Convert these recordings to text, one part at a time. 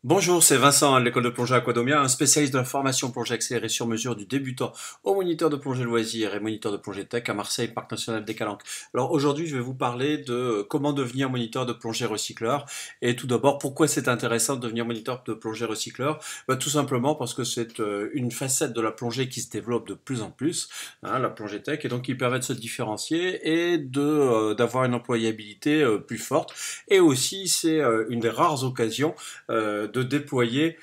Bonjour, c'est Vincent à l'école de plongée Aquadomia, un spécialiste de la formation plongée accélérée sur mesure du débutant au moniteur de plongée loisir et moniteur de plongée tech à Marseille, Parc National des Calanques. Alors aujourd'hui, je vais vous parler de comment devenir moniteur de plongée recycleur. Et tout d'abord, pourquoi c'est intéressant de devenir moniteur de plongée recycleur? Tout simplement parce que c'est une facette de la plongée qui se développe de plus en plus, hein, la plongée tech, et donc qui permet de se différencier et d'avoir une employabilité plus forte. Et aussi, c'est une des rares occasions de déployer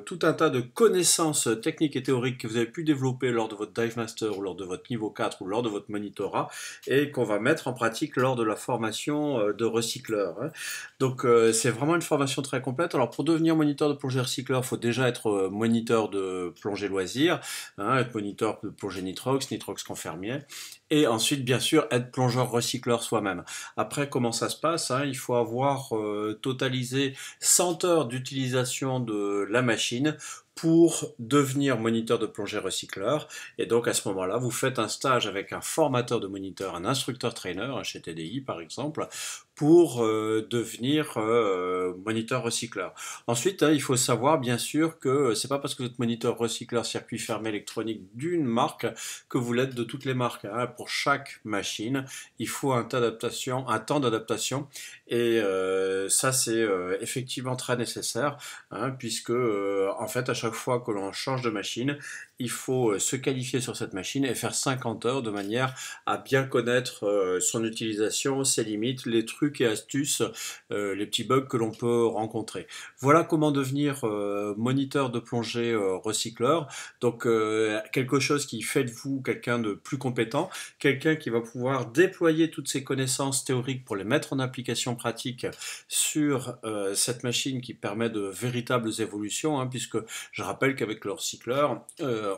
tout un tas de connaissances techniques et théoriques que vous avez pu développer lors de votre Dive Master ou lors de votre niveau 4 ou lors de votre monitorat et qu'on va mettre en pratique lors de la formation de recycleur, hein. Donc c'est vraiment une formation très complète. Alors pour devenir moniteur de plongée recycleur, il faut déjà être moniteur de plongée loisir, hein, être moniteur de plongée nitrox, nitrox confirmier, et ensuite bien sûr être plongeur recycleur soi-même. Après comment ça se passe, hein, il faut avoir totalisé 100 heures d'utilisation de la machine pour devenir moniteur de plongée recycleur. Et donc à ce moment-là, vous faites un stage avec un formateur de moniteur, un instructeur trainer, chez TDI par exemple, pour devenir moniteur recycleur. Ensuite, hein, il faut savoir bien sûr que c'est pas parce que vous êtes moniteur recycleur circuit fermé électronique d'une marque que vous l'êtes de toutes les marques, hein. Pour chaque machine, il faut un temps d'adaptation, et ça c'est effectivement très nécessaire, hein, puisque en fait à chaque fois que l'on change de machine, il faut se qualifier sur cette machine et faire 50 heures de manière à bien connaître son utilisation, ses limites, les trucs et astuces, les petits bugs que l'on peut rencontrer. Voilà comment devenir moniteur de plongée recycleur. Donc quelque chose qui fait de vous quelqu'un de plus compétent, quelqu'un qui va pouvoir déployer toutes ses connaissances théoriques pour les mettre en application pratique sur cette machine qui permet de véritables évolutions, hein, puisque je rappelle qu'avec le recycleur,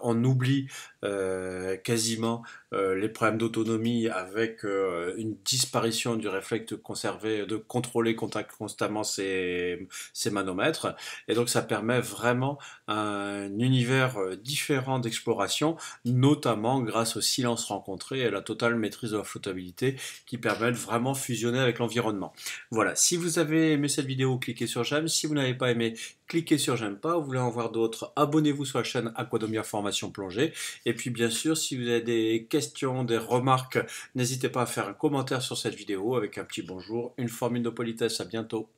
on oublie quasiment les problèmes d'autonomie avec une disparition du réflexe de conserver, de contrôler constamment ses manomètres. Et donc ça permet vraiment un univers différent d'exploration, notamment grâce au silence rencontré et à la totale maîtrise de la flottabilité qui permettent vraiment de fusionner avec l'environnement. Voilà, si vous avez aimé cette vidéo, cliquez sur j'aime. Si vous n'avez pas aimé, cliquez sur j'aime pas. Vous voulez en voir d'autres, abonnez-vous sur la chaîne Aquadomia Formation Plongée. Et puis bien sûr, si vous avez des questions, des remarques, n'hésitez pas à faire un commentaire sur cette vidéo avec un petit bonjour, une formule de politesse. À bientôt.